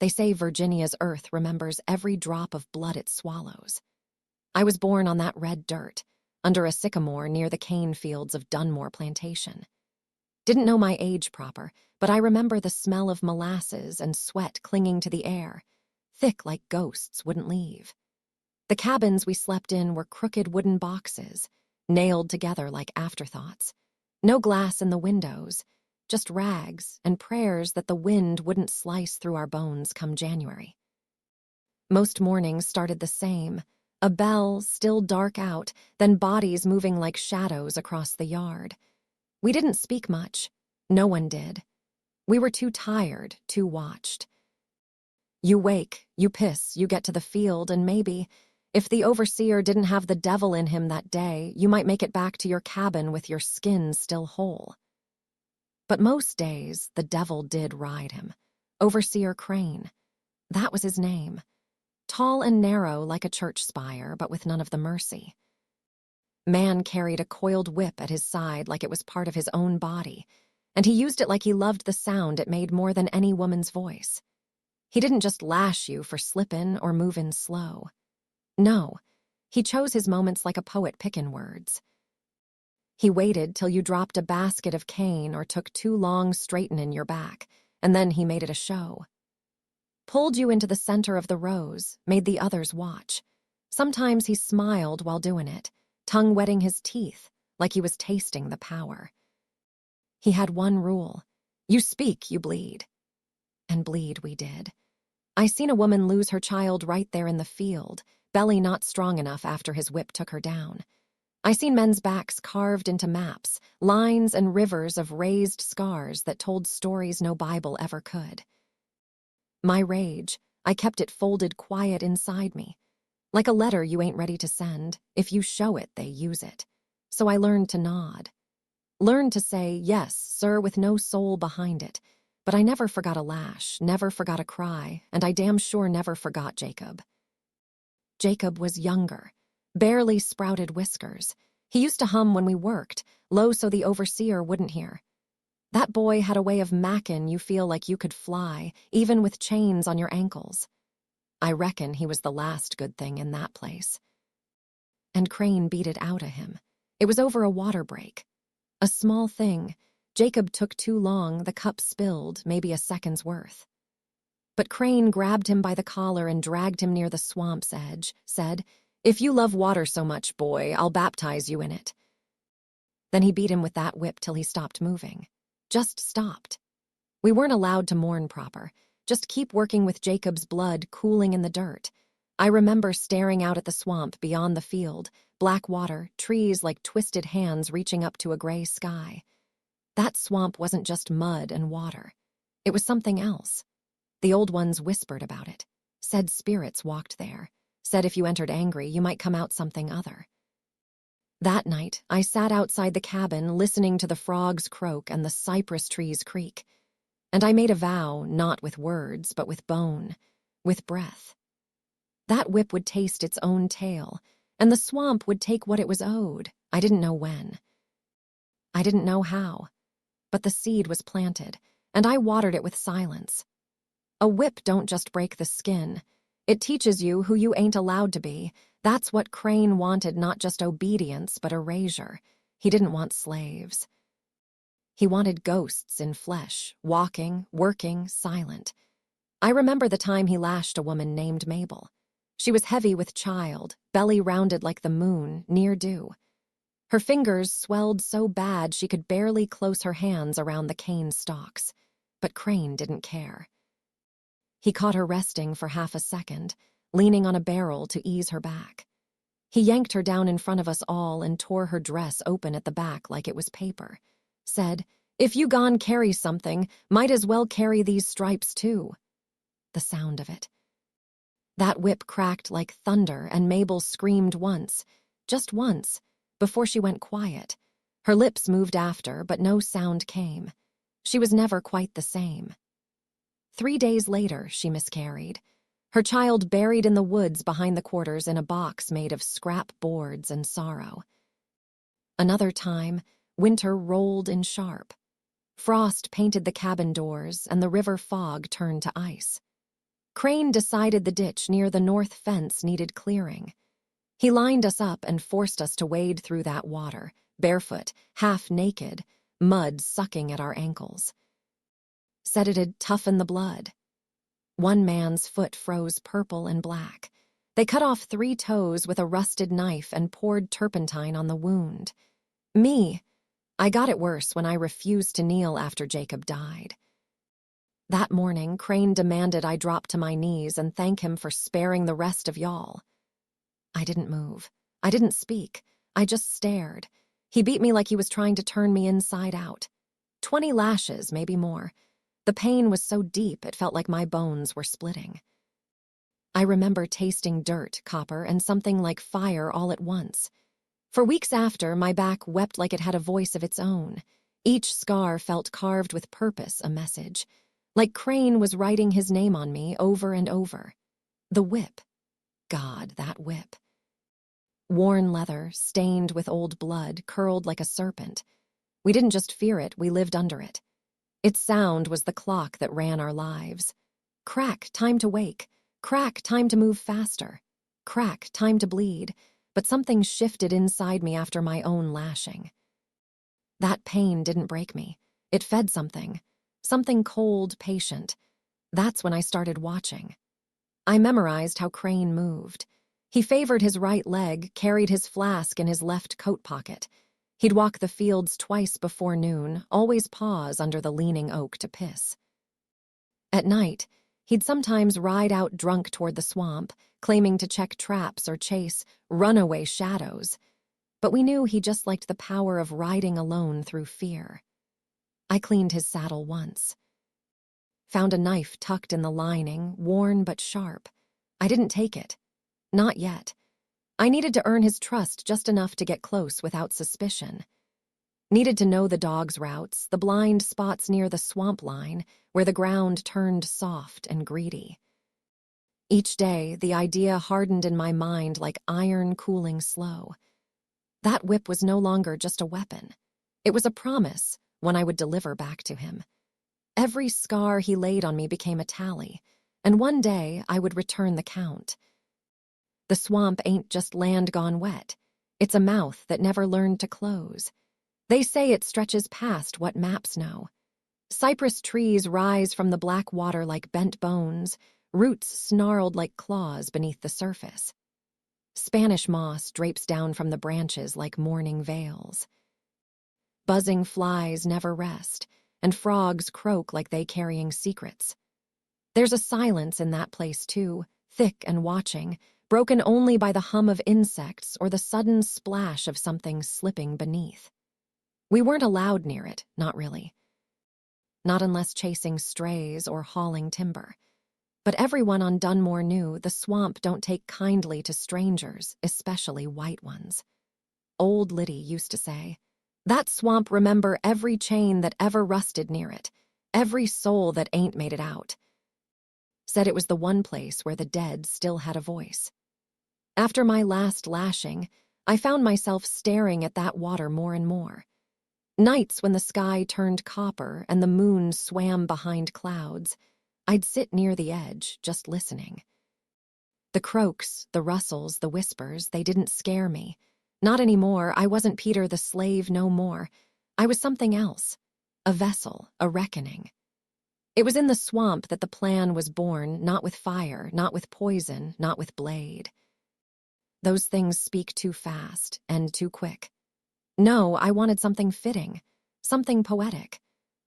They say Virginia's earth remembers every drop of blood it swallows. I was born on that red dirt, under a sycamore near the cane fields of Dunmore Plantation. Didn't know my age proper, but I remember the smell of molasses and sweat clinging to the air, thick like ghosts wouldn't leave. The cabins we slept in were crooked wooden boxes, nailed together like afterthoughts. No glass in the windows, just rags and prayers that the wind wouldn't slice through our bones come January. Most mornings started the same, a bell still dark out, then bodies moving like shadows across the yard. We didn't speak much. No one did. We were too tired, too watched. You wake, you piss, you get to the field, and maybe, if the overseer didn't have the devil in him that day, you might make it back to your cabin with your skin still whole. But most days, the devil did ride him. Overseer Crane. That was his name. Tall and narrow like a church spire, but with none of the mercy. Man carried a coiled whip at his side like it was part of his own body, and he used it like he loved the sound it made more than any woman's voice. He didn't just lash you for slippin' or movin' slow. No, he chose his moments like a poet pickin' words. He waited till you dropped a basket of cane or took too long straightenin' your back, and then he made it a show. Pulled you into the center of the rows, made the others watch. Sometimes he smiled while doing it, tongue wetting his teeth like he was tasting the power. He had one rule: you speak, you bleed. And bleed we did. I seen a woman lose her child right there in the field, belly not strong enough after his whip took her down. I seen men's backs carved into maps, lines and rivers of raised scars that told stories no Bible ever could. My rage, I kept it folded quiet inside me. Like a letter you ain't ready to send. If you show it, they use it. So I learned to nod. Learned to say, yes, sir, with no soul behind it. But I never forgot a lash, never forgot a cry, and I damn sure never forgot Jacob. Jacob was younger, barely sprouted whiskers. He used to hum when we worked, low so the overseer wouldn't hear. That boy had a way of mackin' you feel like you could fly, even with chains on your ankles. I reckon he was the last good thing in that place. And Crane beat it out of him. It was over a water break. A small thing. Jacob took too long, the cup spilled, maybe a second's worth. But Crane grabbed him by the collar and dragged him near the swamp's edge, said, "If you love water so much, boy, I'll baptize you in it." Then he beat him with that whip till he stopped moving. Just stopped. We weren't allowed to mourn proper. Just keep working with Jacob's blood cooling in the dirt. I remember staring out at the swamp beyond the field, black water, trees like twisted hands reaching up to a gray sky. That swamp wasn't just mud and water. It was something else. The old ones whispered about it, said spirits walked there, said if you entered angry, you might come out something other. That night, I sat outside the cabin listening to the frogs croak and the cypress trees creak. And I made a vow, not with words, but with bone, with breath. That whip would taste its own tail, and the swamp would take what it was owed. I didn't know when. I didn't know how. But the seed was planted, and I watered it with silence. A whip don't just break the skin. It teaches you who you ain't allowed to be. That's what Crane wanted, not just obedience, but erasure. He didn't want slaves. He wanted ghosts in flesh, walking, working, silent. I remember the time he lashed a woman named Mabel. She was heavy with child, belly rounded like the moon, near due. Her fingers swelled so bad she could barely close her hands around the cane stalks. But Crane didn't care. He caught her resting for half a second, leaning on a barrel to ease her back. He yanked her down in front of us all and tore her dress open at the back like it was paper. Said, "If you gon' carry something, might as well carry these stripes too." The sound of it. That whip cracked like thunder and Mabel screamed once, just once, before she went quiet. Her lips moved after, but no sound came. She was never quite the same. 3 days later, she miscarried. Her child buried in the woods behind the quarters in a box made of scrap boards and sorrow. Another time, winter rolled in sharp. Frost painted the cabin doors, and the river fog turned to ice. Crane decided the ditch near the north fence needed clearing. He lined us up and forced us to wade through that water, barefoot, half naked, mud sucking at our ankles. Said it'd toughen the blood. One man's foot froze purple and black. They cut off 3 toes with a rusted knife and poured turpentine on the wound. I got it worse when I refused to kneel after Jacob died. That morning, Crane demanded I drop to my knees and thank him for sparing the rest of y'all. I didn't move. I didn't speak. I just stared. He beat me like he was trying to turn me inside out. 20 lashes, maybe more. The pain was so deep it felt like my bones were splitting. I remember tasting dirt, copper, and something like fire all at once. For weeks after, my back wept like it had a voice of its own. Each scar felt carved with purpose, a message. Like Crane was writing his name on me over and over. The whip. God, that whip. Worn leather, stained with old blood, curled like a serpent. We didn't just fear it, we lived under it. Its sound was the clock that ran our lives. Crack, time to wake. Crack, time to move faster. Crack, time to bleed. But something shifted inside me after my own lashing. That pain didn't break me. It fed something. Something cold, patient. That's when I started watching. I memorized how Crane moved. He favored his right leg, carried his flask in his left coat pocket. He'd walk the fields twice before noon, always pause under the leaning oak to piss. At night, he'd sometimes ride out drunk toward the swamp, claiming to check traps or chase runaway shadows. But we knew he just liked the power of riding alone through fear. I cleaned his saddle once. Found a knife tucked in the lining, worn but sharp. I didn't take it. Not yet. I needed to earn his trust just enough to get close without suspicion. Needed to know the dog's routes, the blind spots near the swamp line, where the ground turned soft and greedy. Each day, the idea hardened in my mind like iron cooling slow. That whip was no longer just a weapon. It was a promise, one I would deliver back to him. Every scar he laid on me became a tally, and one day I would return the count. The swamp ain't just land gone wet. It's a mouth that never learned to close. They say it stretches past what maps know. Cypress trees rise from the black water like bent bones, roots snarled like claws beneath the surface. Spanish moss drapes down from the branches like mourning veils. Buzzing flies never rest, and frogs croak like they carrying secrets. There's a silence in that place, too, thick and watching, broken only by the hum of insects or the sudden splash of something slipping beneath. We weren't allowed near it, not really. Not unless chasing strays or hauling timber. But everyone on Dunmore knew the swamp don't take kindly to strangers, especially white ones. Old Liddy used to say, "That swamp remember every chain that ever rusted near it, every soul that ain't made it out." Said it was the one place where the dead still had a voice. After my last lashing, I found myself staring at that water more and more. Nights when the sky turned copper and the moon swam behind clouds, I'd sit near the edge, just listening. The croaks, the rustles, the whispers, they didn't scare me. Not anymore. I wasn't Peter the slave no more. I was something else. A vessel, a reckoning. It was in the swamp that the plan was born, not with fire, not with poison, not with blade. Those things speak too fast and too quick. No, I wanted something fitting, something poetic.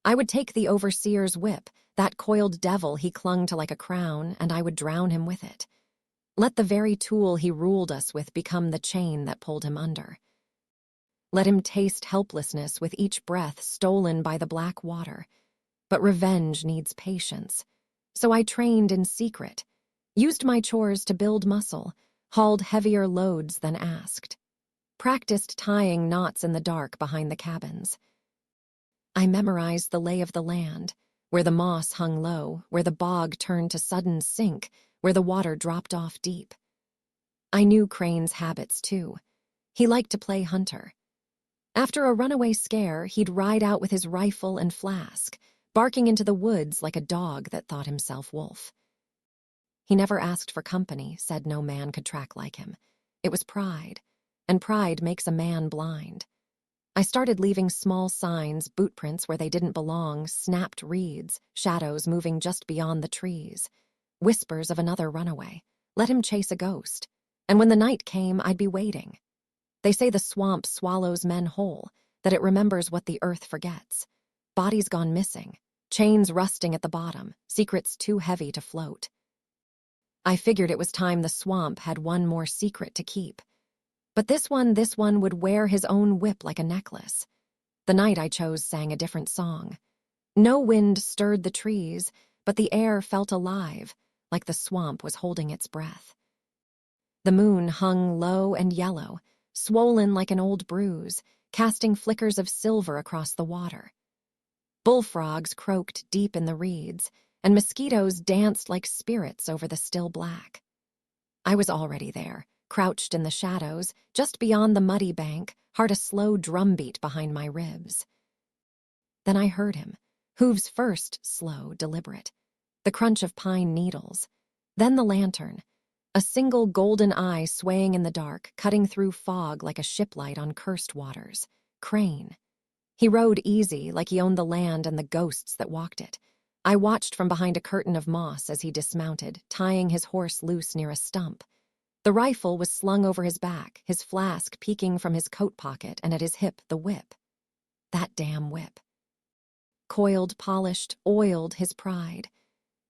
I would take the overseer's whip, that coiled devil he clung to like a crown, and I would drown him with it. Let the very tool he ruled us with become the chain that pulled him under. Let him taste helplessness with each breath stolen by the black water. But revenge needs patience. So I trained in secret, used my chores to build muscle, hauled heavier loads than asked. Practiced tying knots in the dark behind the cabins. I memorized the lay of the land, where the moss hung low, where the bog turned to sudden sink, where the water dropped off deep. I knew Crane's habits, too. He liked to play hunter. After a runaway scare, he'd ride out with his rifle and flask, barking into the woods like a dog that thought himself wolf. He never asked for company, said no man could track like him. It was pride, and pride makes a man blind. I started leaving small signs, boot prints where they didn't belong, snapped reeds, shadows moving just beyond the trees. Whispers of another runaway. Let him chase a ghost. And when the night came, I'd be waiting. They say the swamp swallows men whole, that it remembers what the earth forgets. Bodies gone missing, chains rusting at the bottom, secrets too heavy to float. I figured it was time the swamp had one more secret to keep. But this one would wear his own whip like a necklace. The night I chose sang a different song. No wind stirred the trees, but the air felt alive, like the swamp was holding its breath. The moon hung low and yellow, swollen like an old bruise, casting flickers of silver across the water. Bullfrogs croaked deep in the reeds, and mosquitoes danced like spirits over the still black. I was already there, crouched in the shadows, just beyond the muddy bank, heard a slow drumbeat behind my ribs. Then I heard him, hooves first, slow, deliberate, the crunch of pine needles, then the lantern, a single golden eye swaying in the dark, cutting through fog like a shiplight on cursed waters. Crane. He rode easy, like he owned the land and the ghosts that walked it. I watched from behind a curtain of moss as he dismounted, tying his horse loose near a stump. The rifle was slung over his back, his flask peeking from his coat pocket, and at his hip the whip. That damn whip. Coiled, polished, oiled his pride.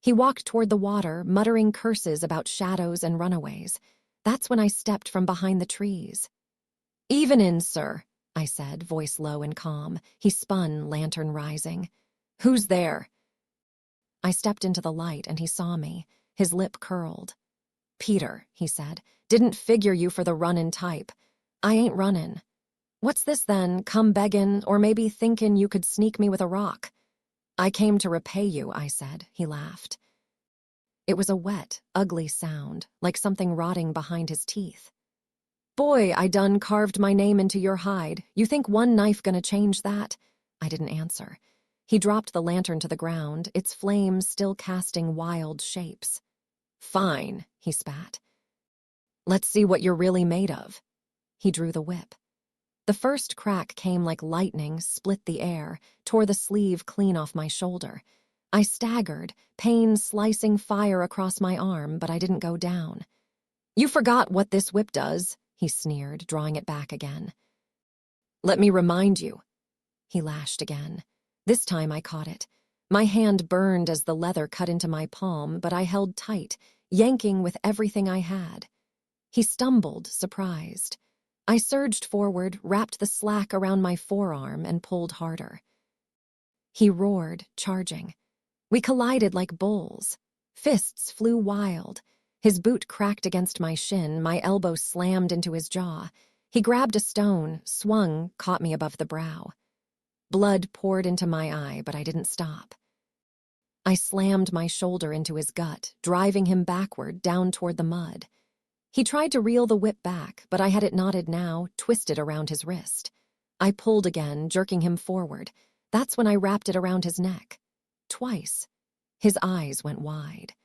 He walked toward the water, muttering curses about shadows and runaways. That's when I stepped from behind the trees. "Evenin', sir," I said, voice low and calm. He spun, lantern rising. "Who's there?" I stepped into the light and he saw me, his lip curled. "Peter," he said, "didn't figure you for the runnin' type. I ain't runnin'. What's this then, come beggin', or maybe thinkin' you could sneak me with a rock?" "I came to repay you," I said. He laughed. It was a wet, ugly sound, like something rotting behind his teeth. "Boy, I done carved my name into your hide. You think one knife gonna change that?" I didn't answer. He dropped the lantern to the ground, its flames still casting wild shapes. "Fine," he spat. "Let's see what you're really made of." He drew the whip. The first crack came like lightning, split the air, tore the sleeve clean off my shoulder. I staggered, pain slicing fire across my arm, but I didn't go down. "You forgot what this whip does," he sneered, drawing it back again. "Let me remind you." He lashed again. This time I caught it. My hand burned as the leather cut into my palm, but I held tight, yanking with everything I had. He stumbled, surprised. I surged forward, wrapped the slack around my forearm, and pulled harder. He roared, charging. We collided like bulls. Fists flew wild. His boot cracked against my shin, my elbow slammed into his jaw. He grabbed a stone, swung, caught me above the brow. Blood poured into my eye, but I didn't stop. I slammed my shoulder into his gut, driving him backward, down toward the mud. He tried to reel the whip back, but I had it knotted now, twisted around his wrist. I pulled again, jerking him forward. That's when I wrapped it around his neck. Twice. His eyes went wide.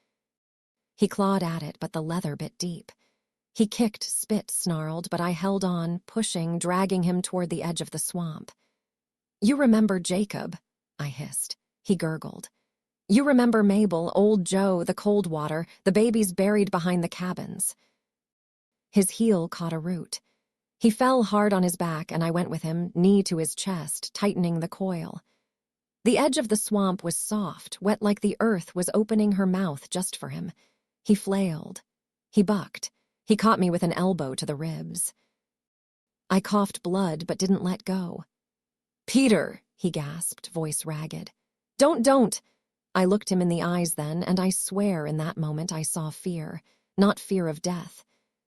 He clawed at it, but the leather bit deep. He kicked, spit snarled, but I held on, pushing, dragging him toward the edge of the swamp. "You remember Jacob," I hissed. He gurgled. "You remember Mabel, old Joe, the cold water, the babies buried behind the cabins." His heel caught a root. He fell hard on his back, and I went with him, knee to his chest, tightening the coil. The edge of the swamp was soft, wet like the earth was opening her mouth just for him. He flailed. He bucked. He caught me with an elbow to the ribs. I coughed blood, but didn't let go. "Peter," he gasped, voice ragged. Don't!" I looked him in the eyes then, and I swear in that moment I saw fear, not fear of death.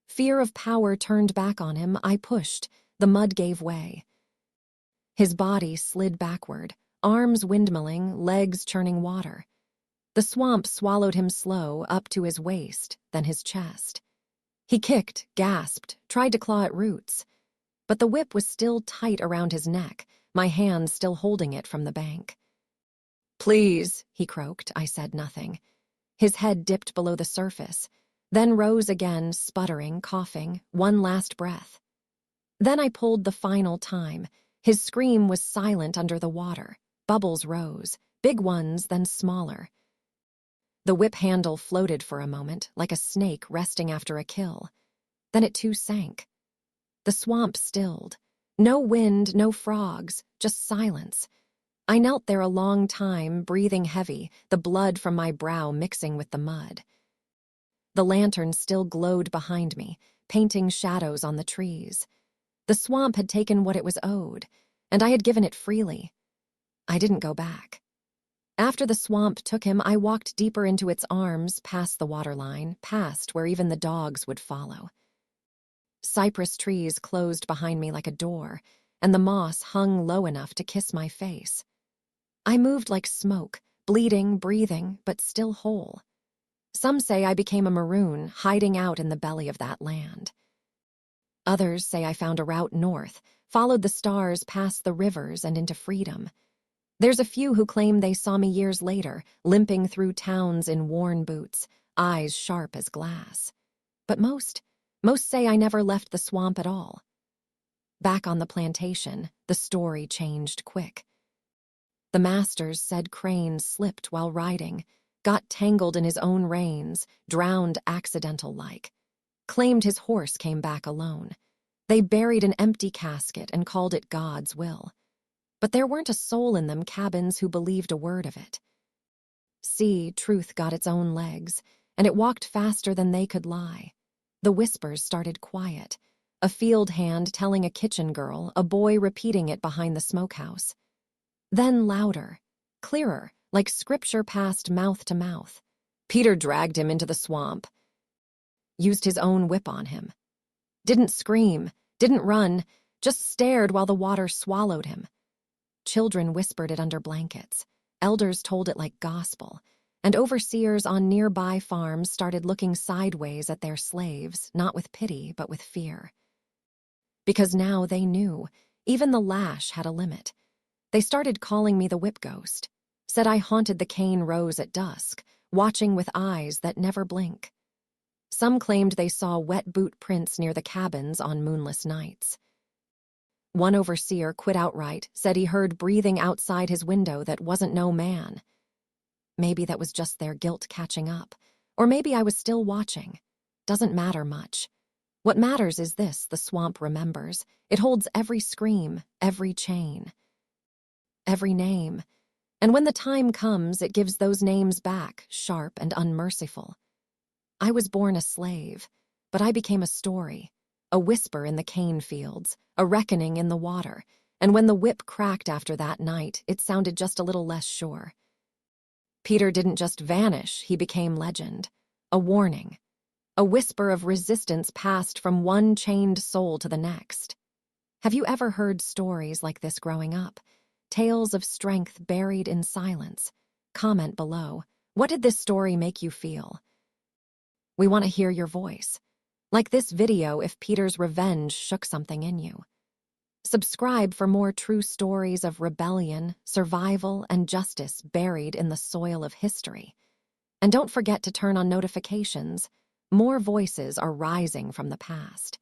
Fear of power turned back on him. I pushed. The mud gave way. His body slid backward, arms windmilling, legs churning water. The swamp swallowed him slow, up to his waist, then his chest. He kicked, gasped, tried to claw at roots. But the whip was still tight around his neck, my hand still holding it from the bank. "Please," he croaked. I said nothing. His head dipped below the surface, then rose again, sputtering, coughing, one last breath. Then I pulled the final time. His scream was silent under the water. Bubbles rose, big ones, then smaller. The whip handle floated for a moment, like a snake resting after a kill. Then it too sank. The swamp stilled. No wind, no frogs, just silence. I knelt there a long time, breathing heavy, the blood from my brow mixing with the mud. The lantern still glowed behind me, painting shadows on the trees. The swamp had taken what it was owed, and I had given it freely. I didn't go back. After the swamp took him, I walked deeper into its arms, past the waterline, past where even the dogs would follow. Cypress trees closed behind me like a door, and the moss hung low enough to kiss my face. I moved like smoke, bleeding, breathing, but still whole. Some say I became a maroon, hiding out in the belly of that land. Others say I found a route north, followed the stars past the rivers and into freedom. There's a few who claim they saw me years later, limping through towns in worn boots, eyes sharp as glass. But most say I never left the swamp at all. Back on the plantation, the story changed quick. The masters said Crane slipped while riding, got tangled in his own reins, drowned accidental-like. Claimed his horse came back alone. They buried an empty casket and called it God's will. But there weren't a soul in them cabins who believed a word of it. See, truth got its own legs, and it walked faster than they could lie. The whispers started quiet, a field hand telling a kitchen girl, a boy repeating it behind the smokehouse. Then louder, clearer, like scripture passed mouth to mouth. Peter dragged him into the swamp, used his own whip on him. Didn't scream, didn't run, just stared while the water swallowed him. Children whispered it under blankets. Elders told it like gospel. And overseers on nearby farms started looking sideways at their slaves, not with pity, but with fear. Because now they knew, even the lash had a limit. They started calling me the whip ghost, said I haunted the cane rows at dusk, watching with eyes that never blink. Some claimed they saw wet boot prints near the cabins on moonless nights. One overseer quit outright, said he heard breathing outside his window that wasn't no man. Maybe that was just their guilt catching up, or maybe I was still watching. Doesn't matter much. What matters is this, the swamp remembers. It holds every scream, every chain, every name. And when the time comes, it gives those names back, sharp and unmerciful. I was born a slave, but I became a story, a whisper in the cane fields, a reckoning in the water, and when the whip cracked after that night, it sounded just a little less sure. Peter didn't just vanish, he became legend, a warning, a whisper of resistance passed from one chained soul to the next. Have you ever heard stories like this growing up? Tales of strength buried in silence? Comment below. What did this story make you feel? We want to hear your voice. Like this video if Peter's revenge shook something in you. Subscribe for more true stories of rebellion, survival, and justice buried in the soil of history. And don't forget to turn on notifications. More voices are rising from the past.